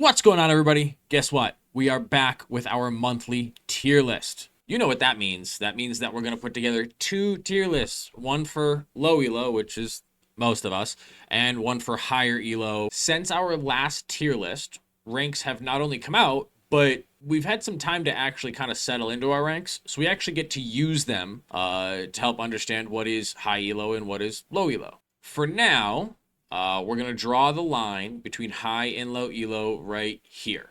What's going on, everybody? Guess what? We are back with our monthly tier list. You know what that means. That means that we're going to put together two tier lists. One for low elo, which is most of us, and one for higher elo. Since our last tier list, ranks have not only come out, but we've had some time to actually kind of settle into our ranks. So we actually get to use them to help understand what is high elo and what is low elo. For now, we're going to draw the line between high and low elo right here,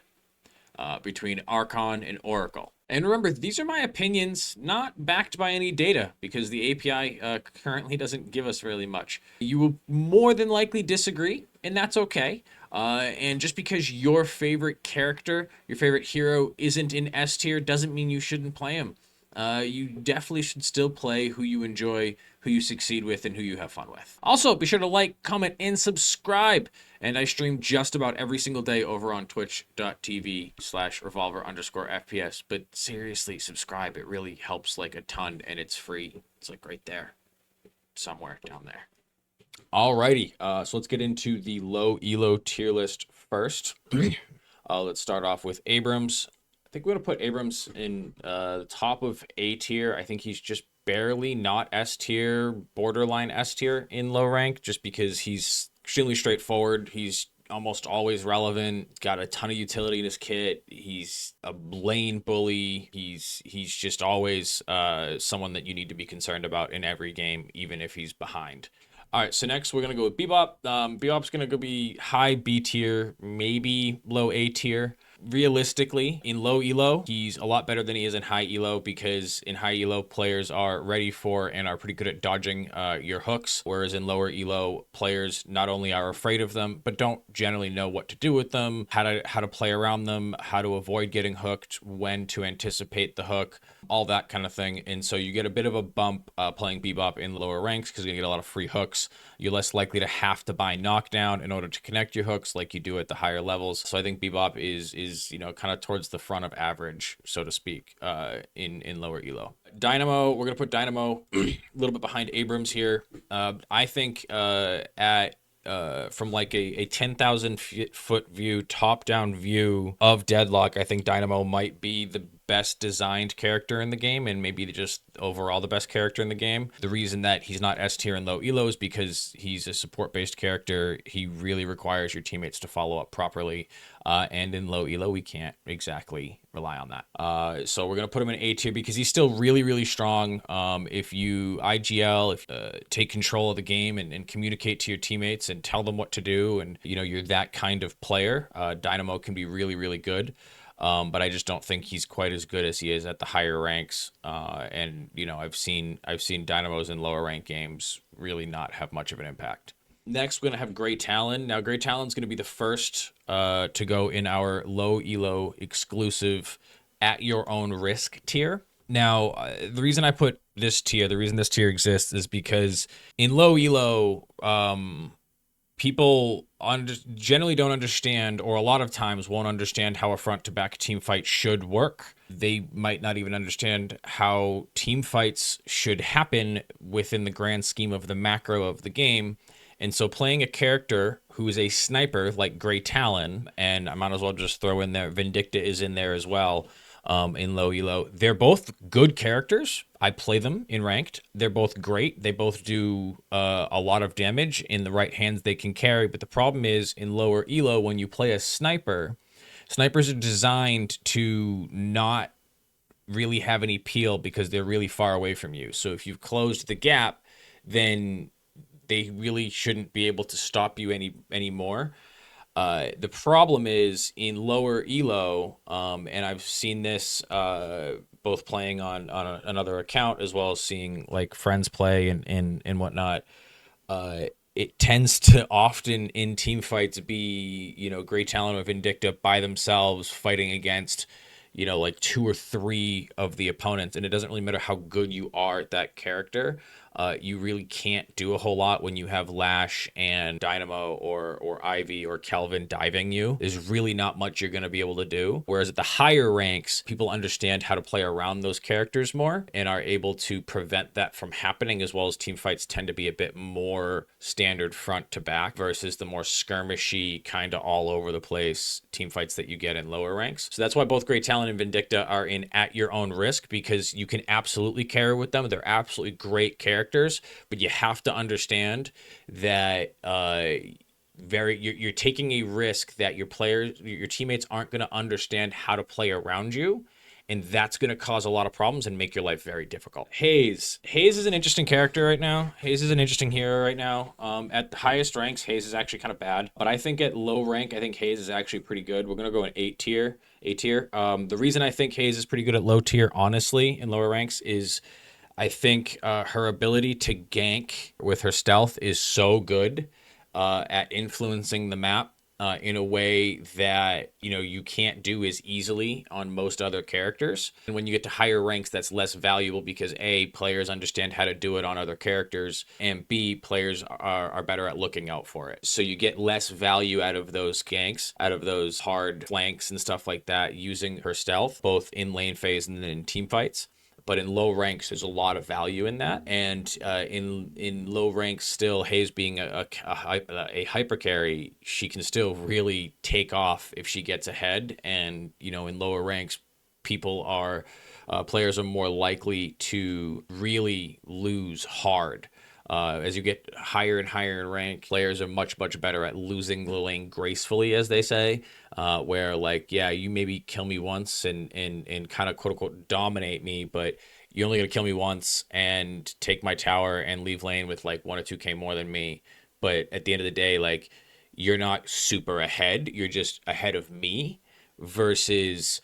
between Archon and Oracle. And remember, these are my opinions, not backed by any data, because the API currently doesn't give us really much. You will more than likely disagree, and that's okay. And just because your favorite character, your favorite hero isn't in S tier doesn't mean you shouldn't play him. You definitely should still play who you enjoy, who you succeed with, and who you have fun with. Also, be sure to like, comment, and subscribe. And I stream just about every single day over on twitch.tv/revolver_FPS. But seriously, subscribe. It really helps like a ton, and it's free. It's like right there, somewhere down there. Alrighty, so let's get into the low elo tier list first. Let's start off with Abrams. I think we're going to put Abrams in the top of A tier. I think he's just barely not S tier, borderline S tier in low rank, just because he's extremely straightforward. He's almost always relevant. Got a ton of utility in his kit. He's a lane bully. He's just always someone that you need to be concerned about in every game, even if he's behind. All right, so next we're going to go with Bebop. Bebop's going to go be high B tier, maybe low A tier. Realistically, in low elo, he's a lot better than he is in high elo, because in high elo, players are ready for and are pretty good at dodging your hooks, whereas in lower elo, players not only are afraid of them, but don't generally know what to do with them, how to play around them, how to avoid getting hooked, when to anticipate the hook, all that kind of thing. And so you get a bit of a bump playing Bebop in lower ranks, because you get a lot of free hooks. You're less likely to have to buy knockdown in order to connect your hooks like you do at the higher levels. So I think Bebop is kind of towards the front of average, so to speak, in lower elo. Dynamo, we're gonna put Dynamo a little bit behind Abrams here. I think from like a 10,000 foot view, top down view of Deadlock, I think Dynamo might be the best designed character in the game, and maybe just overall the best character in the game. The reason that he's not S tier and low elo is because he's a support based character. He really requires your teammates to follow up properly, and in low elo we can't exactly rely on that. So we're gonna put him in A tier because he's still really strong. If you IGL, take control of the game and communicate to your teammates and tell them what to do, and you're that kind of player, Dynamo can be really good. But I just don't think he's quite as good as he is at the higher ranks. And I've seen Dynamos in lower rank games really not have much of an impact. Next, we're gonna have Grey Talon. Now, Grey Talon's gonna be the first to go in our low elo exclusive at your own risk tier. Now, the reason I put this tier, the reason this tier exists, is because in low elo, people generally don't understand, or a lot of times won't understand, how a front-to-back team fight should work. They might not even understand how team fights should happen within the grand scheme of the macro of the game. And so playing a character who is a sniper like Grey Talon, and I might as well just throw in there, Vindicta is in there as well, in low elo. They're both good characters. I play them in ranked. They're both great. They both do a lot of damage in the right hands they can carry. But the problem is, in lower elo, when you play a sniper, snipers are designed to not really have any peel because they're really far away from you. So if you've closed the gap, then they really shouldn't be able to stop you anymore. The problem is in lower elo, and I've seen this both playing on another account as well as seeing like friends play and whatnot. It tends to often in team fights be Grey Talon or Vindicta by themselves fighting against like 2 or 3 of the opponents, and it doesn't really matter how good you are at that character. you really can't do a whole lot when you have Lash and Dynamo or Ivy or Kelvin diving you. There's really not much you're going to be able to do. Whereas at the higher ranks, people understand how to play around those characters more and are able to prevent that from happening, as well as team fights tend to be a bit more standard front to back versus the more skirmishy, kind of all over the place team fights that you get in lower ranks. So that's why both Great Talent and Vindicta are in at your own risk, because you can absolutely carry with them. They're absolutely great characters, but you have to understand that you're taking a risk that your teammates aren't going to understand how to play around you, and that's going to cause a lot of problems and make your life very difficult. Hayes is an interesting character right now. Hayes is an interesting hero right now. At the highest ranks, Hayes is actually kind of bad, but I think at low rank, I think Hayes is actually pretty good. We're going to go in A tier. The reason I think Hayes is pretty good at low tier, honestly, in lower ranks, is I think her ability to gank with her stealth is so good at influencing the map in a way that you can't do as easily on most other characters. And when you get to higher ranks, that's less valuable because A, players understand how to do it on other characters, and B, players are better at looking out for it. So you get less value out of those ganks, out of those hard flanks and stuff like that, using her stealth, both in lane phase and then in team fights. But in low ranks, there's a lot of value in that. And in low ranks, still, Hayes being a hyper carry, she can still really take off if she gets ahead. And in lower ranks, players are more likely to really lose hard. As you get higher and higher in rank, players are much better at losing the lane gracefully, as they say. Where you maybe kill me once and kind of quote unquote dominate me, but you're only gonna kill me once and take my tower and leave lane with 1 or 2K more than me. But at the end of the day, you're not super ahead. You're just ahead of me. Versus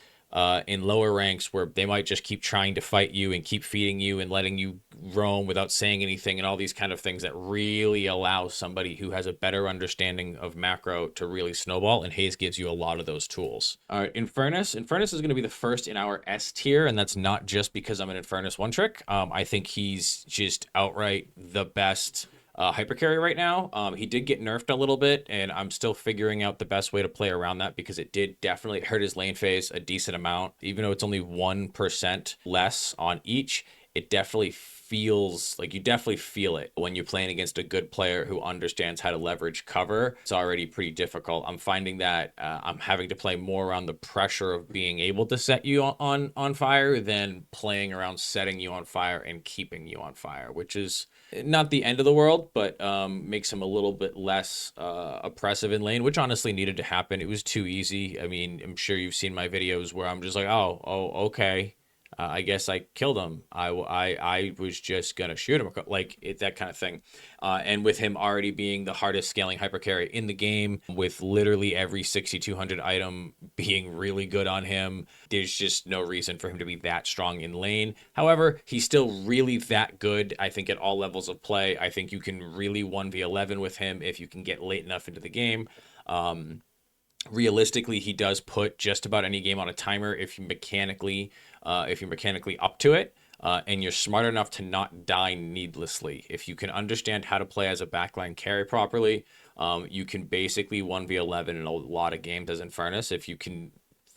in lower ranks where they might just keep trying to fight you and keep feeding you and letting you roam without saying anything, and all these kind of things that really allow somebody who has a better understanding of macro to really snowball, and Hayes gives you a lot of those tools. All right, Infernus is going to be the first in our S tier, and that's not just because I'm an Infernus one trick. I think he's just outright the best hypercarry right now. He did get nerfed a little bit, and I'm still figuring out the best way to play around that, because it did definitely hurt his lane phase a decent amount. Even though it's only 1% less on each, it definitely feels like you definitely feel it when you're playing against a good player who understands how to leverage cover. It's already pretty difficult. I'm finding that I'm having to play more around the pressure of being able to set you on fire than playing around setting you on fire and keeping you on fire, which is not the end of the world, but makes him a little bit less oppressive in lane, which honestly needed to happen. It was too easy. I mean, I'm sure you've seen my videos where I'm just like, oh, okay. I guess I killed him. I was just gonna shoot him, that kind of thing. And with him already being the hardest scaling hypercarry in the game, with literally every 6200 item being really good on him, there's just no reason for him to be that strong in lane. However, he's still really that good, I think, at all levels of play. I think you can really 1v11 with him if you can get late enough into the game. Realistically, he does put just about any game on a timer if you're mechanically up to it, and you're smart enough to not die needlessly. If you can understand how to play as a backline carry properly, you can basically 1v11 in a lot of games as Infernus if you can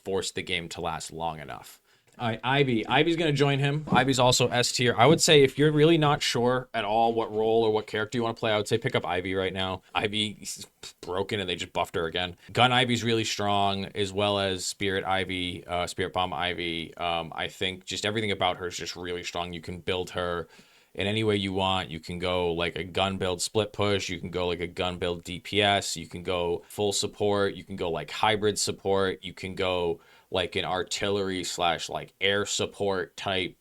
force the game to last long enough. All right, Ivy. Ivy's going to join him. Ivy's also S tier. I would say if you're really not sure at all what role or what character you want to play, I would say pick up Ivy right now. Ivy's broken and they just buffed her again. Gun Ivy's really strong, as well as Spirit Ivy, Spirit Bomb Ivy. I think just everything about her is just really strong. You can build her in any way you want. You can go like a gun build split push. You can go like a gun build DPS. You can go full support. You can go like hybrid support. You can go like an artillery / like air support type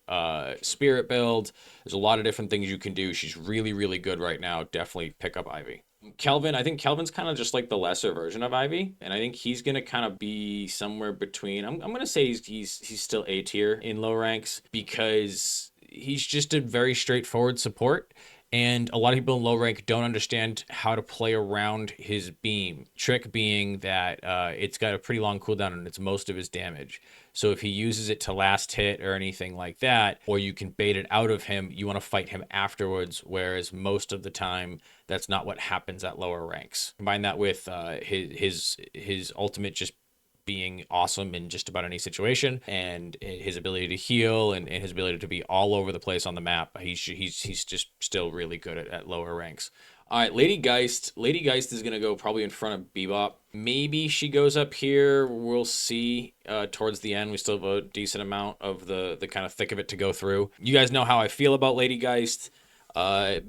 spirit build. There's a lot of different things you can do. She's really good right now. Definitely pick up Ivy. Kelvin, I think Kelvin's kind of just like the lesser version of Ivy, and I think he's gonna kind of be somewhere between. I'm gonna say he's still A tier in low ranks, because he's just a very straightforward support, And a lot of people in low rank don't understand how to play around his beam. Trick being that it's got a pretty long cooldown and it's most of his damage. So if he uses it to last hit or anything like that, or you can bait it out of him, you want to fight him afterwards, whereas most of the time that's not what happens at lower ranks. Combine that with his ultimate just being awesome in just about any situation, and his ability to heal and his ability to be all over the place on the map. He's just still really good at lower ranks. All right, Lady Geist. Lady Geist is going to go probably in front of Bebop. Maybe she goes up here. We'll see towards the end. We still have a decent amount of the kind of thick of it to go through. You guys know how I feel about Lady Geist.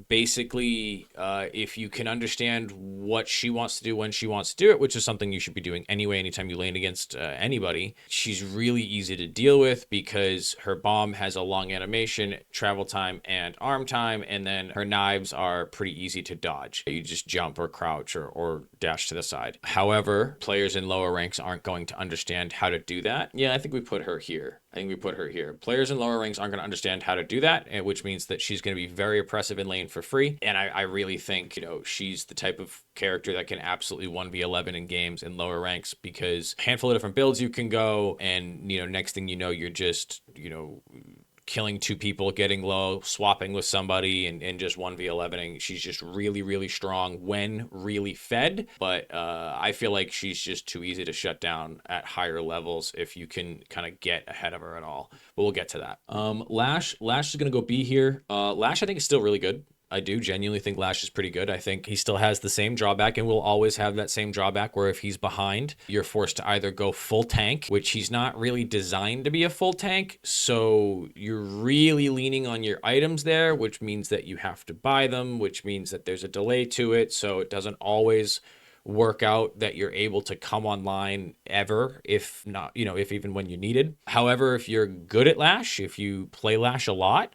Basically, if you can understand what she wants to do when she wants to do it, which is something you should be doing anyway anytime you lane against anybody, she's really easy to deal with because her bomb has a long animation, travel time, and arm time, and then her knives are pretty easy to dodge. You just jump or crouch or dash to the side. However, players in lower ranks aren't going to understand how to do that. Yeah, I think we put her here. Players in lower ranks aren't going to understand how to do that, which means that she's going to be very oppressive in lane for free. And I really think, she's the type of character that can absolutely 1v11 in games in lower ranks because a handful of different builds you can go, and, next thing you know, you're just, killing two people, getting low, swapping with somebody, and just 1v11ing. She's just really, really strong when really fed, but I feel like she's just too easy to shut down at higher levels if you can kind of get ahead of her at all. But we'll get to that. Lash is going to go B here. Lash, I think, is still really good. I do genuinely think Lash is pretty good. I think he still has the same drawback and will always have that same drawback where if he's behind, you're forced to either go full tank, which he's not really designed to be a full tank. So you're really leaning on your items there, which means that you have to buy them, which means that there's a delay to it. So it doesn't always work out that you're able to come online ever, if not, if even when you needed. However, if you're good at Lash, if you play Lash a lot,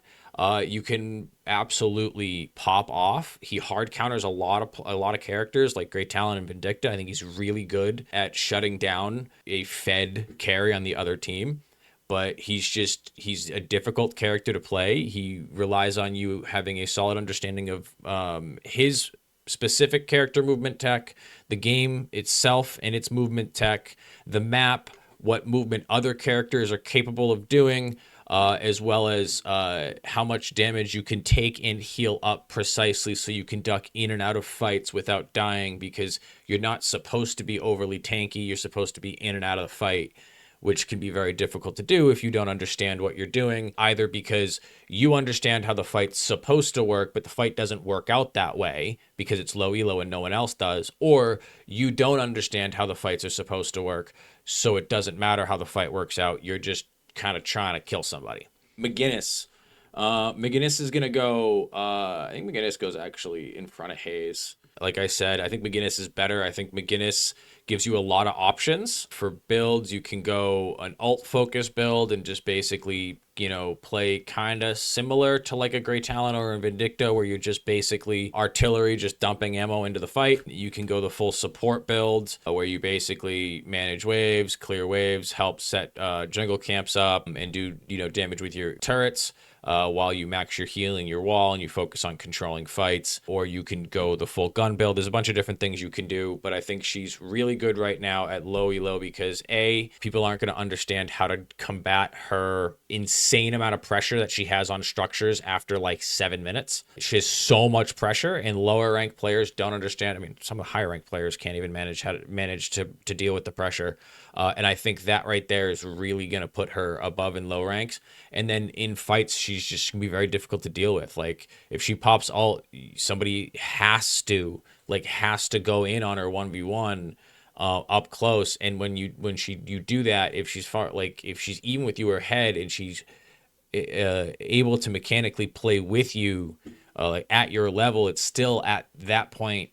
you can absolutely pop off. He hard counters a lot of characters like Great Talon and Vindicta. I think he's really good at shutting down a fed carry on the other team. But he's a difficult character to play. He relies on you having a solid understanding of his specific character movement tech, the game itself and its movement tech, the map, what movement other characters are capable of doing, as well as how much damage you can take and heal up precisely so you can duck in and out of fights without dying, because you're not supposed to be overly tanky. You're supposed to be in and out of the fight, which can be very difficult to do if you don't understand what you're doing, either because you understand how the fight's supposed to work, but the fight doesn't work out that way because it's low elo and no one else does, or you don't understand how the fights are supposed to work, so it doesn't matter how the fight works out. You're just kind of trying to kill somebody. McGinnis. McGinnis is going to go, I think McGinnis goes actually in front of Hayes. Like I said, I think McGinnis is better. I think McGinnis gives you a lot of options for builds. You can go an alt focus build and just basically, play kind of similar to like a Great Talon or a Vindicta, where you're just basically artillery, just dumping ammo into the fight. You can go the full support build where you basically manage waves, clear waves, help set jungle camps up, and do, damage with your turrets. While you max your healing, your wall, and you focus on controlling fights. Or you can go the full gun build. There's a bunch of different things you can do, but I think she's really good right now at low elo because people aren't going to understand how to combat her insane amount of pressure that she has on structures after like 7 minutes. She has so much pressure, and lower ranked players don't understand. I mean, some of the higher ranked players can't even manage to deal with the pressure. And I think that right there is really going to put her above in low ranks. And then in fights, she's just going to be very difficult to deal with. Like if she pops ult, somebody has to go in on her 1v1 up close. And when you do that, if she's if she's even with you her head and she's able to mechanically play with you at your level, it's still at that point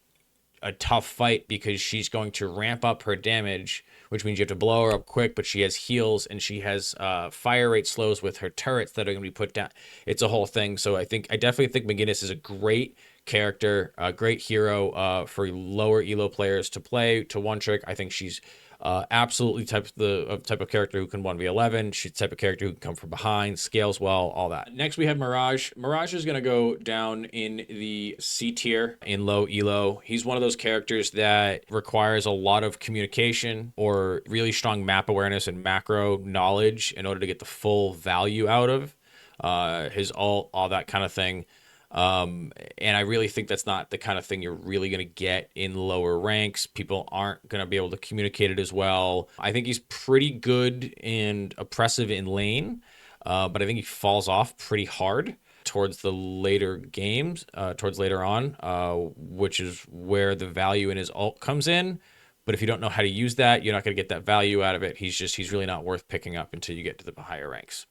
a tough fight because she's going to ramp up her damage, which means you have to blow her up quick, but she has heals and she has fire rate slows with her turrets that are going to be put down. It's a whole thing. So I definitely think McGinnis is a great character, a great hero for lower elo players to play to one trick. I think she's Absolutely type of character who can 1v11. She's the type of character who can come from behind, scales well, all that. Next we have Mirage. Mirage is going to go down in the C tier in low elo. He's one of those characters that requires a lot of communication or really strong map awareness and macro knowledge in order to get the full value out of his ult, all that kind of thing. And I really think that's not the kind of thing you're really going to get in lower ranks. People aren't going to be able to communicate it as well. I think he's pretty good and oppressive in lane, but I think he falls off pretty hard towards the later games, towards later on, which is where the value in his ult comes in. But if you don't know how to use that, you're not going to get that value out of it. He's really not worth picking up until you get to the higher ranks.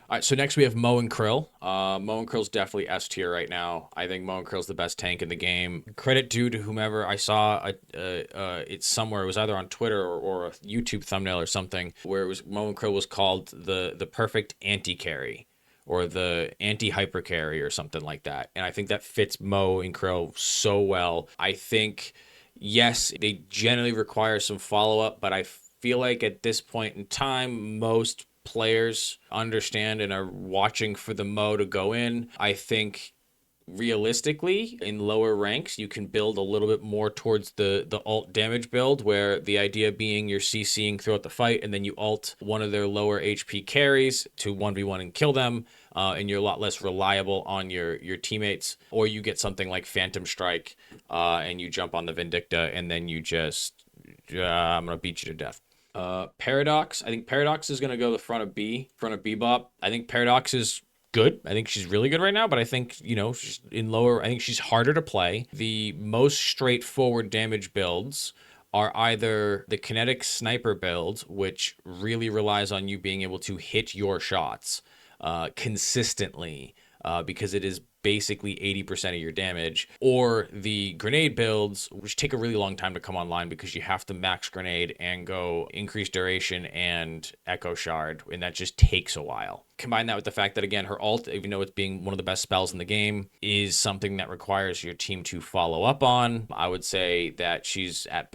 All right, so next we have Mo and Krill. Mo and Krill's definitely S tier right now. I think Mo and Krill's the best tank in the game. Credit due to whomever I saw it somewhere. It was either on Twitter or a YouTube thumbnail or something where it was Mo and Krill was called the perfect anti-carry or the anti-hyper carry or something like that. And I think that fits Mo and Krill so well. I think, yes, they generally require some follow-up, but I feel like at this point in time, most players understand and are watching for the Mo to go in. I think realistically in lower ranks you can build a little bit more towards the ult damage build, where the idea being you're CCing throughout the fight and then you ult one of their lower HP carries to 1v1 and kill them, and you're a lot less reliable on your teammates. Or you get something like Phantom Strike and you jump on the Vindicta and then you just I'm gonna beat you to death. Paradox. I think Paradox is going to go the front of Bebop. I think Paradox is good. I think she's really good right now, but I think, she's in lower. I think she's harder to play. The most straightforward damage builds are either the kinetic sniper build, which really relies on you being able to hit your shots consistently, because it is basically 80% of your damage, or the grenade builds, which take a really long time to come online because you have to max grenade and go increase duration and echo shard, and that just takes a while. Combine that with the fact that, again, her ult, even though it's being one of the best spells in the game, is something that requires your team to follow up on. I would say that she's at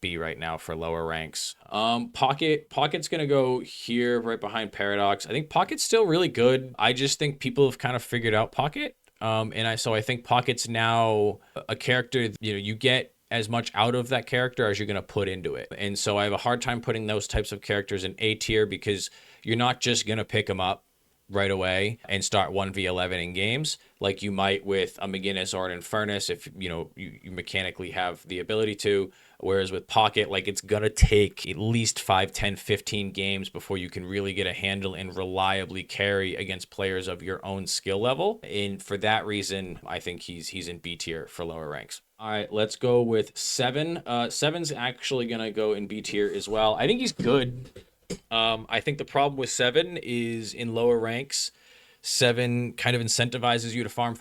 B right now for lower ranks. Pocket's gonna go here right behind Paradox. I think Pocket's still really good. I just think people have kind of figured out Pocket. So I think Pocket's now a character, you get as much out of that character as you're going to put into it. And so I have a hard time putting those types of characters in A tier, because you're not just going to pick them up right away and start 1v11 in games like you might with a McGinnis or an Infernus if you mechanically have the ability to. Whereas with Pocket, it's gonna take at least 5, 10, 15 games before you can really get a handle and reliably carry against players of your own skill level. And for that reason, I think he's in B tier for lower ranks. All right, let's go with Seven. Seven's actually gonna go in B tier as well. I think he's good. I think the problem with Seven is in lower ranks, Seven kind of incentivizes you to farm.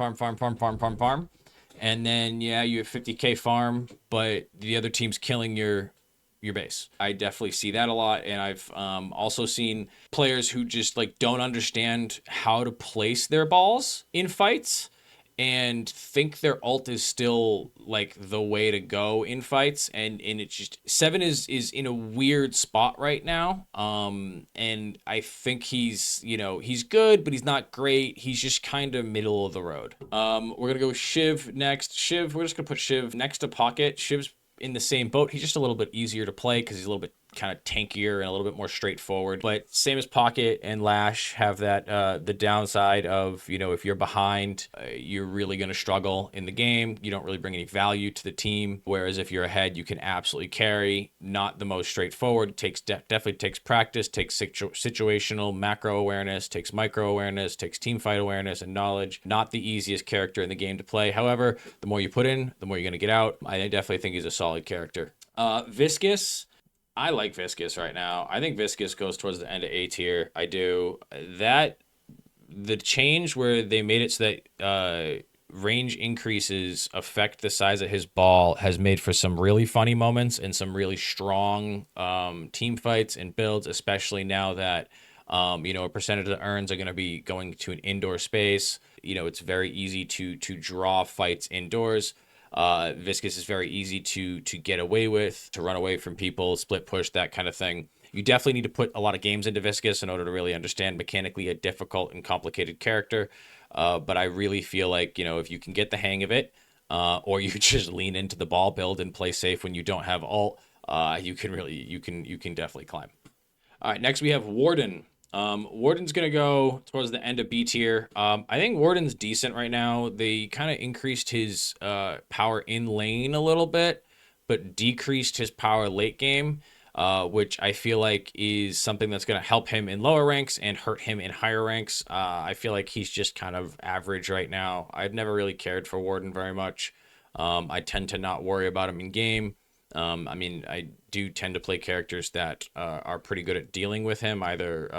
And then, yeah, you have 50k farm, but the other team's killing your base. I definitely see that a lot. And I've also seen players who just don't understand how to place their balls in fights and think their ult is still the way to go in fights, and it's just Seven is in a weird spot right now, and I think he's good, but he's not great. He's just kind of middle of the road. We're gonna go Shiv next. We're just gonna put Shiv next to Pocket. Shiv's in the same boat. He's just a little bit easier to play because he's a little bit kind of tankier and a little bit more straightforward. But same as Pocket and Lash have that the downside of, if you're behind, you're really going to struggle in the game. You don't really bring any value to the team. Whereas if you're ahead, you can absolutely carry. Not the most straightforward. Definitely takes practice, takes situational macro awareness, takes micro awareness, takes team fight awareness and knowledge. Not the easiest character in the game to play. However, the more you put in, the more you're going to get out. I definitely think he's a solid character. Viscous. I like Viscous right now. I think Viscous goes towards the end of A tier. I do. The change where they made it so that range increases affect the size of his ball has made for some really funny moments and some really strong team fights and builds, especially now that a percentage of the urns are going to be going to an indoor space. It's very easy to draw fights indoors. Viscous is very easy to get away with, to run away from people, split push, that kind of thing. You definitely need to put a lot of games into Viscous in order to really understand mechanically a difficult and complicated character. But I really feel like, you know, if you can get the hang of it, or you just lean into the ball build and play safe when you don't have ult, you can definitely climb. All right, next we have Warden. Warden's gonna go towards the end of B tier. I think Warden's decent right now. They kind of increased his power in lane a little bit, but decreased his power late game, which I feel like is something that's gonna help him in lower ranks and hurt him in higher ranks. I feel like he's just kind of average right now. I've never really cared for Warden very much. I tend to not worry about him in game. I mean, I do tend to play characters that are pretty good at dealing with him, either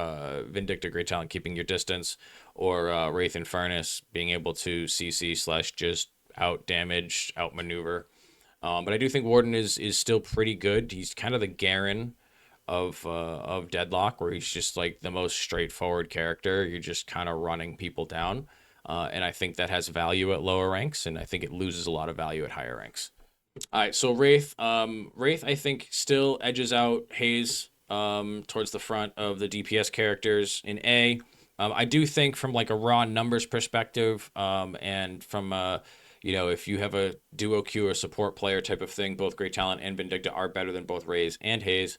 Vindicta, Great Talent, keeping your distance, or Wraith and Furnace, being able to CC slash just out damage, out maneuver. But I do think Warden is still pretty good. He's kind of the Garen of Deadlock, where he's just like the most straightforward character. You're just kind of running people down. And I think that has value at lower ranks, and I think it loses a lot of value at higher ranks. All right, so Wraith, Wraith, I think still edges out Haze, towards the front of the DPS characters in A. I do think from like a raw numbers perspective, and from you know, if you have a duo queue or support player type of thing, both Great Talent and Vindicta are better than both Wraith and Haze.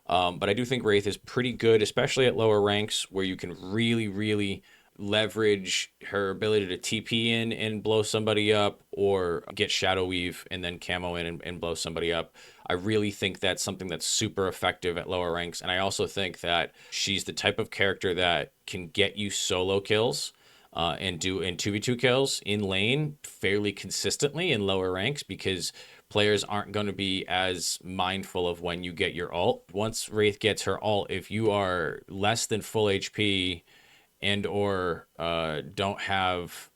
But I do think Wraith is pretty good, especially at lower ranks where you can really leverage her ability to TP in and blow somebody up, or get Shadow Weave and then camo in and blow somebody up. I really think that's something that's super effective at lower ranks. And I also think that she's the type of character that can get you solo kills, and do in 2v2 kills in lane fairly consistently in lower ranks, because players aren't going to be as mindful of when you get your ult. Once Wraith gets her ult, if you are less than full HP and or don't have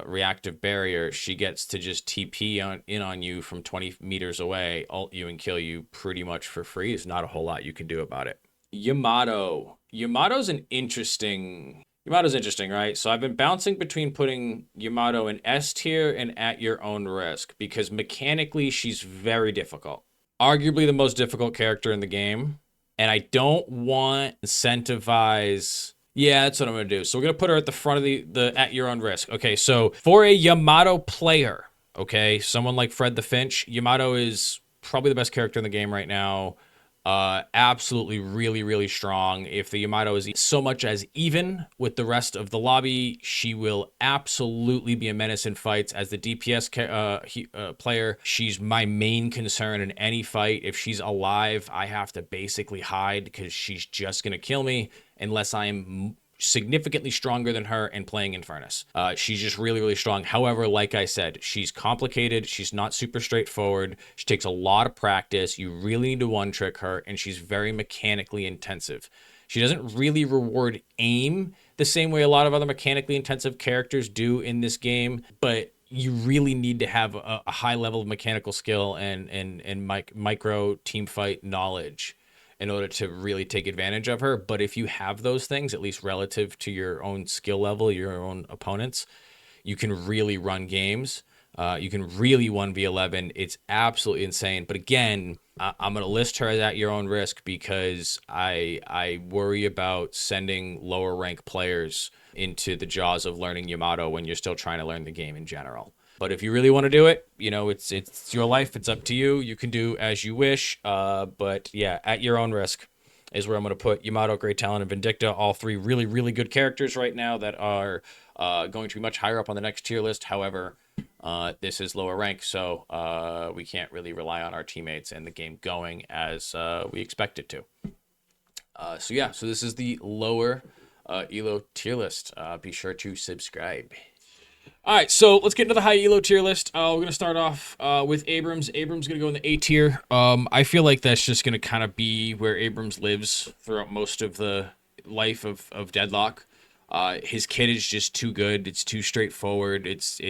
reactive barrier, she gets to just TP on you from 20 meters away, ult you and kill you pretty much for free. There's not a whole lot you can do about it. Yamato. Yamato's interesting, right? So I've been bouncing between putting Yamato in S tier and at your own risk, because mechanically she's very difficult. Arguably the most difficult character in the game. And I don't want to incentivize. Yeah, that's what I'm going to do. So we're going to put her at the front of the at your own risk. Okay, so for a Yamato player, okay, someone like Fred the Finch, Yamato is probably the best character in the game right now. Absolutely really strong. If the Yamato is so much as even with the rest of the lobby, she will absolutely be a menace in fights. As the DPS player, she's my main concern in any fight. If she's alive, I have to basically hide, because she's just going to kill me unless I am significantly stronger than her and playing in Furnace. She's just really strong. However, like I said, she's complicated. She's not super straightforward. She takes a lot of practice. You really need to one trick her, and she's very mechanically intensive. She doesn't really reward aim the same way a lot of other mechanically intensive characters do in this game, but you really need to have a high level of mechanical skill and micro team fight knowledge in order to really take advantage of her. But if you have those things, at least relative to your own skill level, your own opponents, you can really run games. You can really 1v11. It's absolutely insane. But again, I'm going to list her at your own risk, because I worry about sending lower rank players into the jaws of learning Yamato when you're still trying to learn the game in general. But if you really want to do it, you know, it's your life. It's up to you. You can do as you wish. But yeah, at your own risk is where I'm going to put Yamato, Great Talent, and Vindicta. All three really good characters right now that are going to be much higher up on the next tier list. However, this is lower rank, so we can't really rely on our teammates and the game going as we expect it to. So yeah, so this is the lower Elo tier list. Be sure to subscribe. All right, so let's get into the high Elo tier list. We're going to start off with Abrams. Abrams going to go in the A tier. I feel like that's just going to kind of be where Abrams lives throughout most of the life of Deadlock. His kit is just too good. It's too straightforward. It's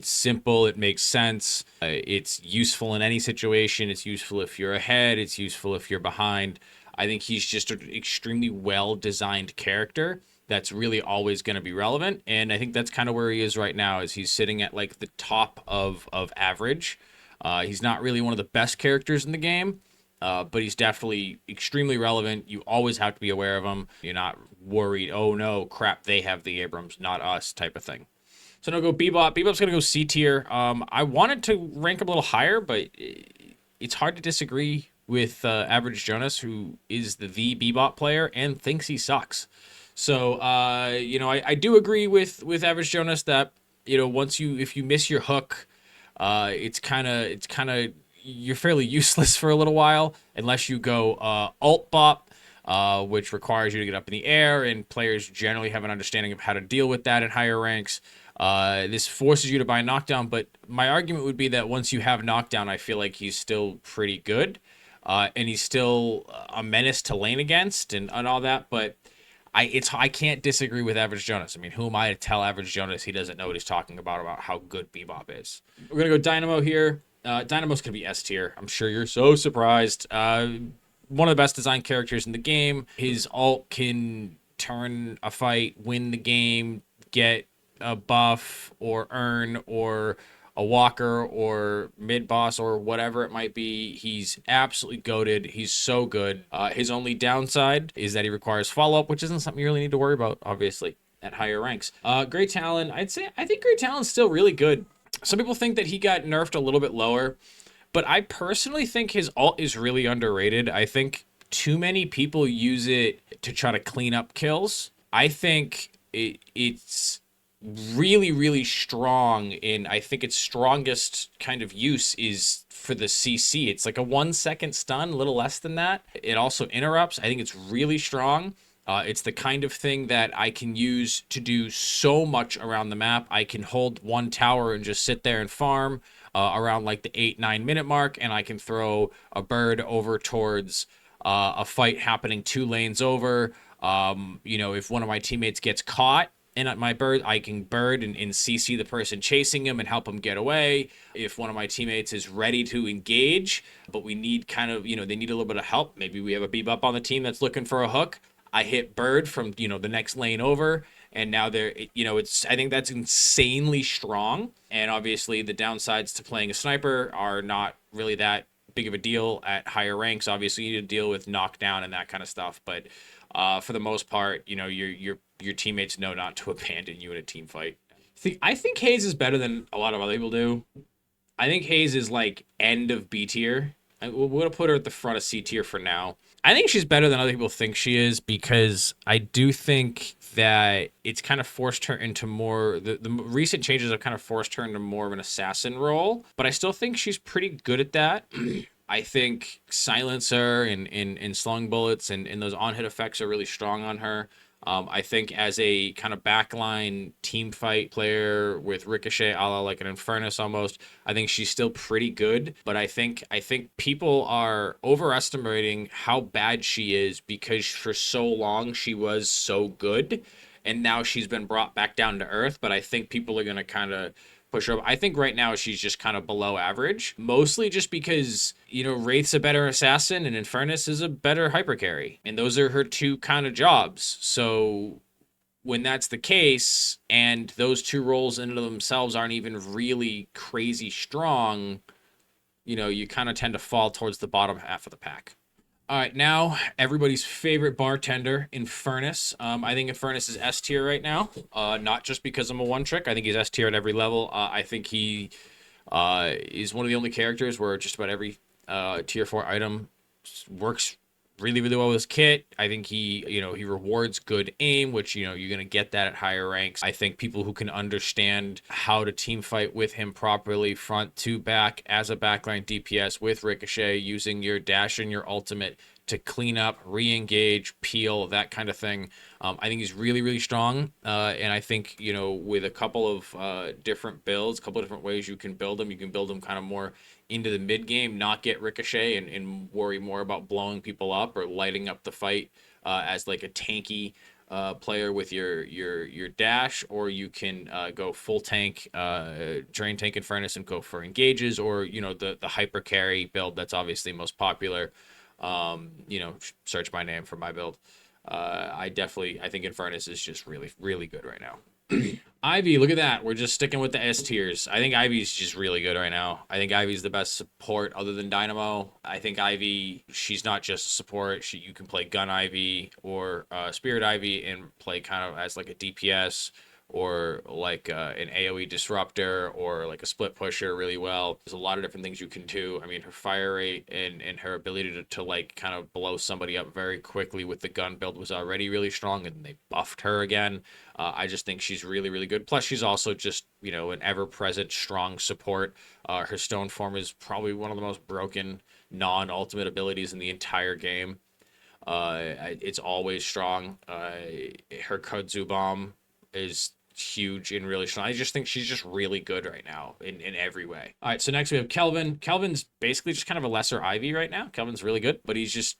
simple. It makes sense. It's useful in any situation. It's useful if you're ahead. It's useful if you're behind. I think he's just an extremely well-designed character that's really always going to be relevant. And I think that's kind of where he is right now, is he's sitting at like the top of average. He's not really one of the best characters in the game, but he's definitely extremely relevant. You always have to be aware of him. You're not worried, oh no, crap, they have the Abrams, not us, type of thing. So now go Bebop. Bebop's going to go C tier. I wanted to rank him a little higher, but it's hard to disagree with Average Jonas, who is the Bebop player and thinks he sucks. So, I do agree with Average Jonas that, if you miss your hook, it's kind of you're fairly useless for a little while unless you go alt bop, which requires you to get up in the air, and players generally have an understanding of how to deal with that in higher ranks. This forces you to buy knockdown, but my argument would be that once you have knockdown, I feel like he's still pretty good, and he's still a menace to lane against and all that. But I can't disagree with Average Jonas. I mean, who am I to tell Average Jonas he doesn't know what he's talking about how good Bebop is? We're gonna go Dynamo here. Dynamo's gonna be S tier. I'm sure you're so surprised. One of the best designed characters in the game. His ult can turn a fight, win the game, get a buff or earn or a walker or mid boss or whatever it might be. He's absolutely goated. He's so good. His only downside is that he requires follow up, which isn't something you really need to worry about, obviously, at higher ranks. Great Talon. I think Great Talon's still really good. Some people think that he got nerfed a little bit lower, but I personally think his ult is really underrated. I think too many people use it to try to clean up kills. I think it's really, really strong, and I think its strongest kind of use is for the CC. It's like a 1 second stun, a little less than that. It also interrupts. I think it's really strong. It's the kind of thing that I can use to do so much around the map. I can hold one tower and just sit there and farm around like the 8-9 minute mark, and I can throw a bird over towards a fight happening 2 lanes over. If one of my teammates gets caught and my bird, I can bird and CC the person chasing him and help him get away. If one of my teammates is ready to engage, but we need kind of, they need a little bit of help. Maybe we have a Bebop on the team that's looking for a hook. I hit bird from, the next lane over, and now I think that's insanely strong. And obviously the downsides to playing a sniper are not really that big of a deal at higher ranks. Obviously you need to deal with knockdown and that kind of stuff, but for the most part, your teammates know not to abandon you in a team fight. I think Hayes is better than a lot of other people do. I think Hayes is like end of B tier. We're going to put her at the front of C tier for now. I think she's better than other people think she is, because I do think that it's kind of forced her into more, the recent changes have kind of forced her into more of an assassin role, but I still think she's pretty good at that. I think silencer and slung bullets and those on-hit effects are really strong on her. I think as a kind of backline team fight player with Ricochet, a la like an Infernus almost, I think she's still pretty good. But I think people are overestimating how bad she is, because for so long she was so good, and now she's been brought back down to earth. But I think people are going to kind of push her up. I think right now she's just kind of below average, mostly just because, Wraith's a better assassin and Infernus is a better hyper carry, and those are her two kind of jobs. So when that's the case, and those two roles in and of themselves aren't even really crazy strong, you kind of tend to fall towards the bottom half of the pack. All right, now everybody's favorite bartender, Infernus. I think Infernus is S tier right now. Not just because I'm a one trick. I think he's S tier at every level. I think he is one of the only characters where just about every tier 4 item works really, really well with his kit. I think he rewards good aim, which, you're going to get that at higher ranks. I think people who can understand how to team fight with him properly, front to back, as a backline DPS with Ricochet, using your dash and your ultimate to clean up, re-engage, peel, that kind of thing. I think he's really, really strong. And I think, with a couple of different builds, a couple of different ways you can build him kind of more into the mid game, not get Ricochet and worry more about blowing people up or lighting up the fight as like a tanky player with your dash, or you can go full tank, drain tank Infernus and go for engages, or the hyper carry build that's obviously most popular. Search my name for my build. I think Infernus is just really, really good right now. Ivy, look at that. We're just sticking with the S tiers. I think Ivy's just really good right now. I think Ivy's the best support other than Dynamo. I think Ivy, she's not just a support. You can play Gun Ivy or Spirit Ivy and play kind of as like a DPS or like an AoE disruptor or like a split pusher really well. There's a lot of different things you can do. I mean, her fire rate and her ability to like kind of blow somebody up very quickly with the gun build was already really strong, and they buffed her again. I just think she's really, really good. Plus, she's also just, an ever-present strong support. Her stone form is probably one of the most broken non-ultimate abilities in the entire game. It's always strong. Her kudzu bomb is huge and really strong. I just think she's just really good right now in every way. All right, so next we have Kelvin. Kelvin's basically just kind of a lesser Ivy right now. Kelvin's really good, but he's just,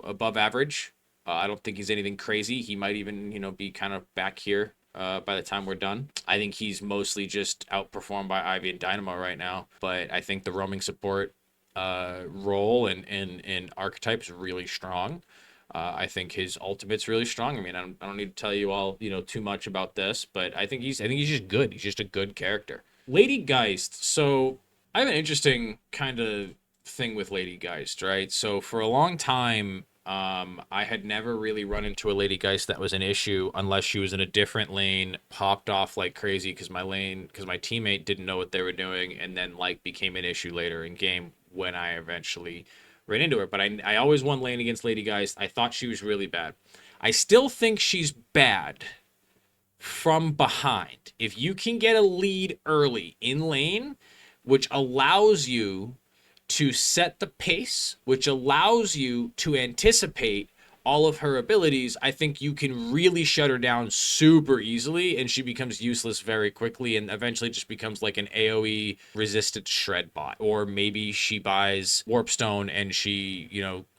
above average. I don't think he's anything crazy. He might even, be kind of back here by the time we're done. I think he's mostly just outperformed by Ivy and Dynamo right now. But I think the roaming support role and archetype is really strong. I think his ultimate's really strong. I mean, I don't need to tell you all, too much about this, but I think he's just good. He's just a good character. Lady Geist. So I have an interesting kind of thing with Lady Geist, right? So for a long time, I had never really run into a Lady Geist that was an issue unless she was in a different lane, popped off like crazy because my teammate didn't know what they were doing, and then like became an issue later in game when I eventually ran into her. But I always won lane against Lady Geist. I thought she was really bad. I still think she's bad from behind. If you can get a lead early in lane, which allows you to set the pace, which allows you to anticipate all of her abilities, I think you can really shut her down super easily, and she becomes useless very quickly and eventually just becomes like an AoE resistant shred bot. Or maybe she buys Warpstone and she,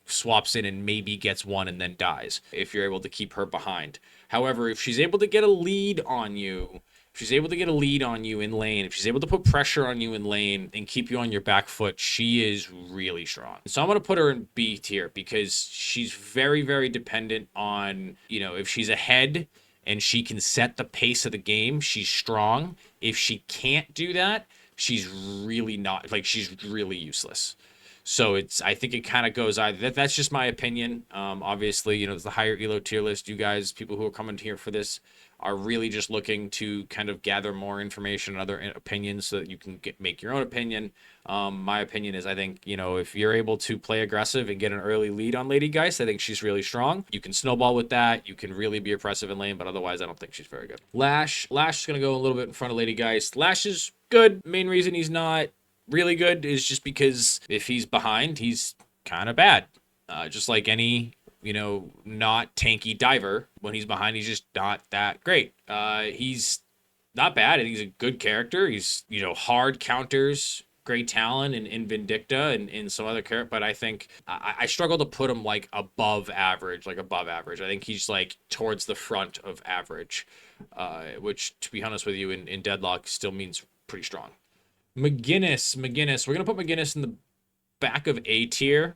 swaps in and maybe gets one and then dies if you're able to keep her behind. However, if she's able to get a lead on you, if she's able to get a lead on you in lane, if she's able to put pressure on you in lane and keep you on your back foot, she is really strong. So I'm going to put her in B tier because she's very, very dependent on, if she's ahead and she can set the pace of the game, she's strong. If she can't do that, she's really not, like, she's really useless. So I think it kind of goes either. That's just my opinion. Obviously, it's the higher Elo tier list. You guys, people who are coming here for this, are really just looking to kind of gather more information and other opinions so that you can make your own opinion. My opinion is I think, if you're able to play aggressive and get an early lead on Lady Geist, I think she's really strong. You can snowball with that. You can really be oppressive in lane, but otherwise I don't think she's very good. Lash is going to go a little bit in front of Lady Geist. Lash is good. Main reason he's not really good is just because if he's behind, he's kind of bad. Just like any not tanky diver, when he's behind, he's just not that great. He's not bad. I think he's a good character. He's, hard counters, great talent in Vindicta and in some other character, but I think I struggle to put him like above average. I think he's like towards the front of average, which, to be honest with you, in Deadlock still means pretty strong. McGinnis. We're going to put McGinnis in the back of A tier.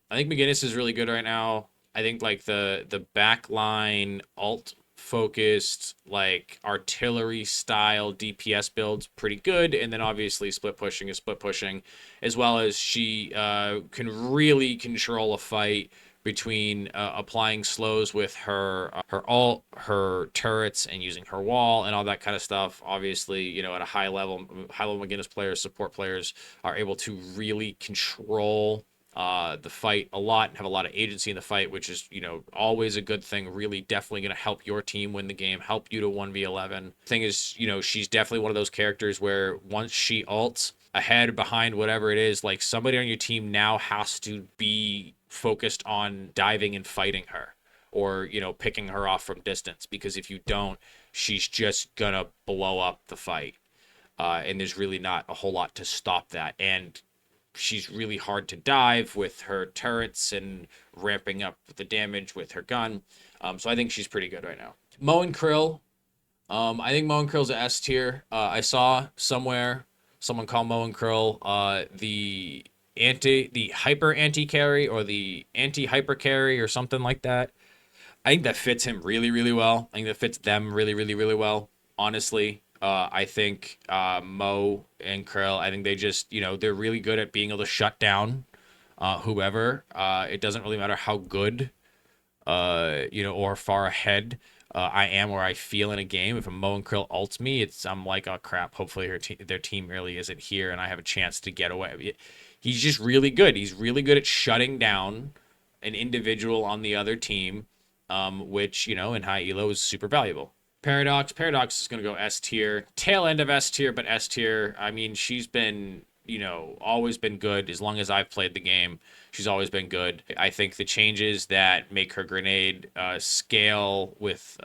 I think McGinnis is really good right now. I think like the backline alt focused like artillery style DPS builds pretty good, and then obviously split pushing is split pushing, as well as she can really control a fight between applying slows with her ult, her turrets, and using her wall and all that kind of stuff. Obviously, at a high level McGinnis players, support players are able to really control the fight a lot and have a lot of agency in the fight, which is, always a good thing. Really definitely going to help your team win the game, help you to 1v11. Thing is, she's definitely one of those characters where once she ults, ahead, behind, whatever it is, like somebody on your team now has to be focused on diving and fighting her, or, picking her off from distance, because if you don't, she's just gonna blow up the fight. And there's really not a whole lot to stop that. And she's really hard to dive with her turrets and ramping up the damage with her gun. So I think she's pretty good right now. Mo and Krill. I think Mo and Krill's a S tier. I saw somewhere someone call Mo and Krill the hyper anti carry or the anti hyper carry or something like that. I think that fits him really, really well. I think that fits them really, really, really well. Honestly, I think Mo and Krill, I think they just, they're really good at being able to shut down whoever. It doesn't really matter how good, or far ahead I am or I feel in a game. If a Mo and Krill ults me, I'm like, oh crap. Hopefully their team really isn't here, and I have a chance to get away. He's just really good. He's really good at shutting down an individual on the other team, which in high elo is super valuable. Paradox is going to go S tier, tail end of S tier, but S tier. I mean, she's been always been good as long as I've played the game. She's always been good. I think the changes that make her grenade scale with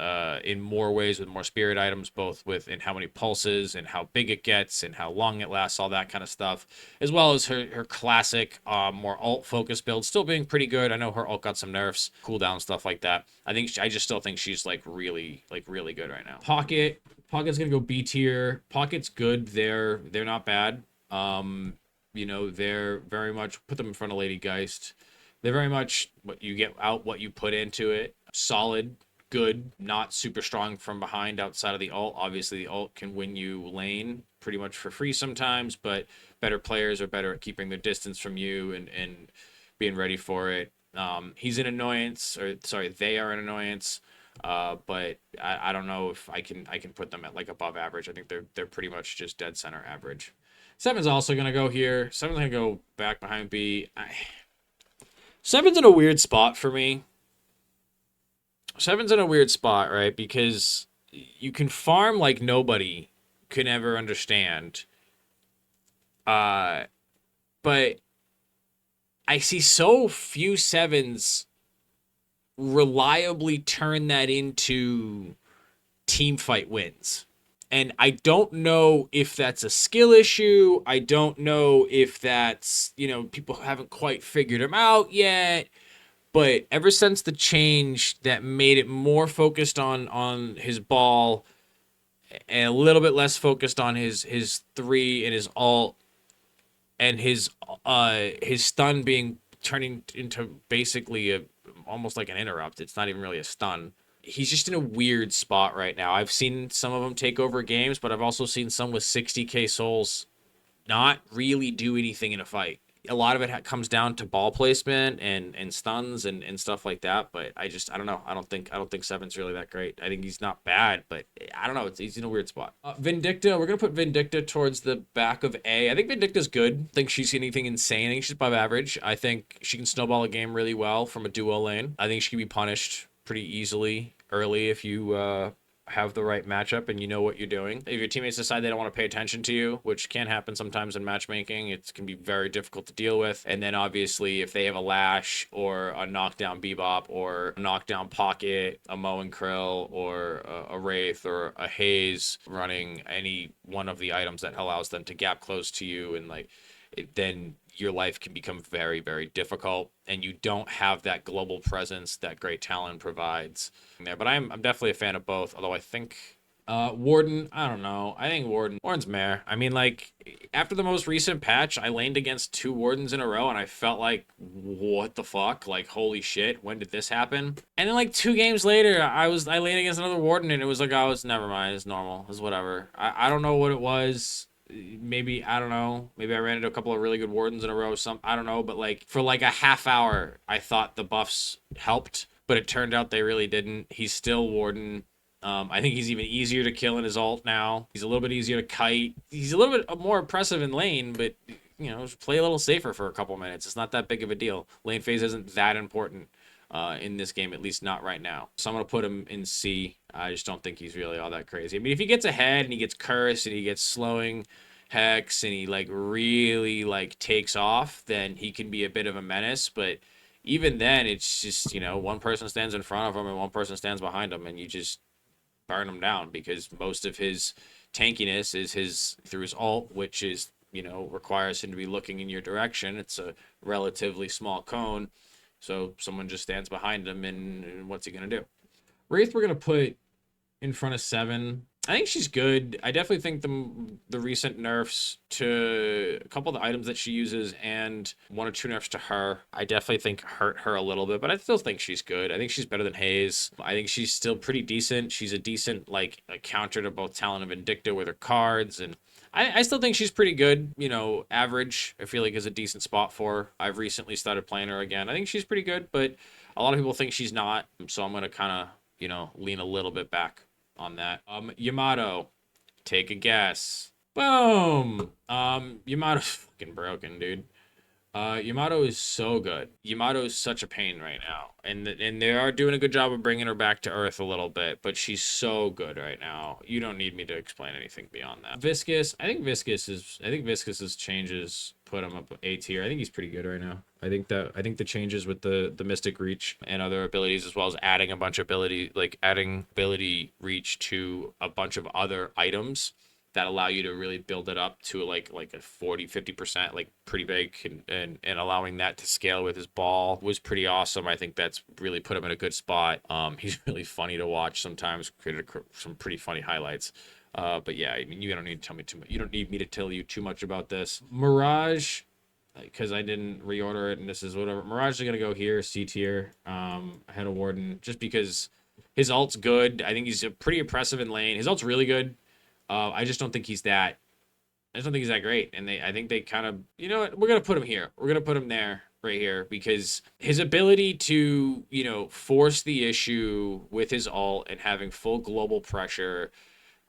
in more ways with more spirit items, both with in how many pulses and how big it gets and how long it lasts, all that kind of stuff, as well as her classic more ult focus build still being pretty good. I know her ult got some nerfs, cooldown stuff like that. I just still think she's really good right now. Pocket's gonna go B tier. Pocket's good. They're not bad. They're very much put them in front of Lady Geist. They're very much what you get out, what you put into it. Solid, good, not super strong from behind outside of the ult. Obviously, the ult can win you lane pretty much for free sometimes, but better players are better at keeping their distance from you and being ready for it. He's an annoyance, or sorry, they are an annoyance. But I don't know if I can put them at like above average. I think they're pretty much just dead center average. Seven's also gonna go here. Seven's gonna go back behind B. Seven's in a weird spot for me. Seven's in a weird spot, right? Because you can farm like nobody can ever understand. Uh, but I see so few sevens reliably turn that into team fight wins. And I don't know if that's a skill issue. I don't know if that's, people haven't quite figured him out yet. But ever since the change that made it more focused on his ball and a little bit less focused on his three and his ult and his stun being turning into basically almost like an interrupt. It's not even really a stun. He's just in a weird spot right now. I've seen some of them take over games, but I've also seen some with 60k souls not really do anything in a fight. A lot of it comes down to ball placement and stuns and stuff like that. But I don't know. I don't think Seven's really that great. I think he's not bad, but I don't know. He's in a weird spot. Vindicta, we're gonna put Vindicta towards the back of A. I think Vindicta's good. I think she's anything insane. I think she's above average. I think she can snowball a game really well from a duo lane. I think she can be punished pretty easily early if you have the right matchup and you know what you're doing. If your teammates decide they don't want to pay attention to you, which can happen sometimes in matchmaking, it can be very difficult to deal with. And then obviously if they have a Lash or a knockdown Bebop or a knockdown Pocket, a Mo and Krill, or a Wraith or a Haze running any one of the items that allows them to gap close to you, and then your life can become very, very difficult, and you don't have that global presence that Great Talon provides there. But I'm definitely a fan of both, although I think Warden, I don't know. I think Warden's meh. I mean, after the most recent patch, I laned against 2 Wardens in a row, and I felt like, what the fuck? Like, holy shit, when did this happen? And then 2 games later, I laned against another Warden, and it was never mind, it's normal, it's whatever. I don't know what it was. Maybe I don't know. Maybe I ran into a couple of really good Wardens in a row. I don't know, but for a half hour, I thought the buffs helped, but it turned out they really didn't. He's still Warden. I think he's even easier to kill in his ult now. He's a little bit easier to kite. He's a little bit more impressive in lane, but just play a little safer for a couple minutes. It's not that big of a deal. Lane phase isn't that important in this game, at least not right now. So I'm gonna put him in C. I just don't think he's really all that crazy. I mean, if he gets ahead and he gets cursed and he gets slowing hex and he really takes off, then he can be a bit of a menace. But even then, it's just one person stands in front of him and one person stands behind him, and you just burn him down, because most of his tankiness is through his ult, which is requires him to be looking in your direction. It's a relatively small cone, so someone just stands behind him, and what's he gonna do? Wraith we're gonna put in front of 7. I think she's good. I definitely think the recent nerfs to a couple of the items that she uses and one or two nerfs to her, I definitely think hurt her a little bit, but I still think she's good. I think she's better than Hayes. I think she's still pretty decent. She's a decent like a counter to both Talon and Vindicta with her cards, and I still think she's pretty good. You know, average. I feel like is a decent spot for her. I've recently started playing her again. I think she's pretty good, but a lot of people think she's not. So I'm gonna kind of lean a little bit back on that. Yamato, take a guess. Boom. Yamato's fucking broken, dude. Yamato is so good. Yamato is such a pain right now, and they are doing a good job of bringing her back to earth a little bit, but she's so good right now. You don't need me to explain anything beyond that. Viscous, I think Viscous's changes put him up A tier. I think he's pretty good right now. I think the changes with the Mystic Reach and other abilities, as well as adding a bunch of adding ability reach to a bunch of other items that allow you to really build it up to like a 40-50%, like pretty big, and allowing that to scale with his ball was pretty awesome. I think that's really put him in a good spot. He's really funny to watch sometimes, created some pretty funny highlights. But yeah, I mean, you don't need to tell me too much. You don't need me to tell you too much about this. Mirage, because I didn't reorder it and this is whatever. Mirage is gonna go here, C tier, ahead of Warden, just because his ult's good. I think he's pretty impressive in lane. His ult's really good. I just don't think he's that. I just don't think he's that great. And I think they kind of, you know what? We're gonna put him here. We're gonna put him there, right here, because his ability to, force the issue with his ult and having full global pressure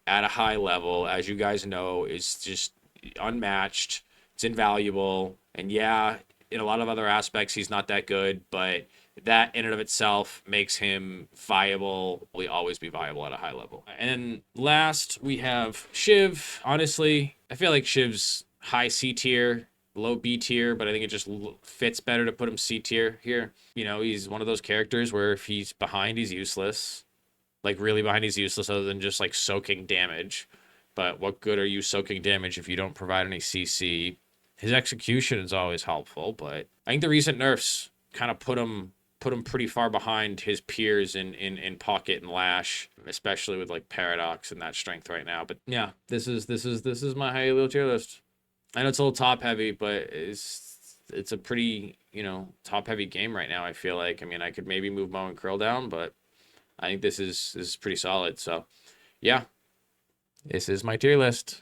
at a high level, as you guys know, is just unmatched. It's invaluable. And yeah, in a lot of other aspects, he's not that good, but that in and of itself makes him viable. Will always be viable at a high level. And then last, we have Shiv. Honestly, I feel like Shiv's high C tier, low B tier, but I think it just fits better to put him C tier here. He's one of those characters where if he's behind, he's useless. Like really behind, he's useless other than just like soaking damage. But what good are you soaking damage if you don't provide any CC? His execution is always helpful, but I think the recent nerfs kind of put him pretty far behind his peers in pocket and lash, especially with like Paradox and that strength right now. But yeah, this is my high Elo tier list. I know it's a little top heavy, but it's a pretty top heavy game right now. I feel like, I mean, I could maybe move Mo and Krill down, but I think this is pretty solid. So yeah, this is my tier list.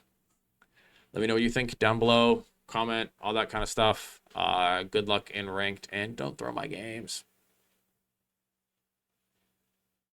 Let me know what you think down below. Comment, all that kind of stuff. Good luck in ranked, and don't throw my games.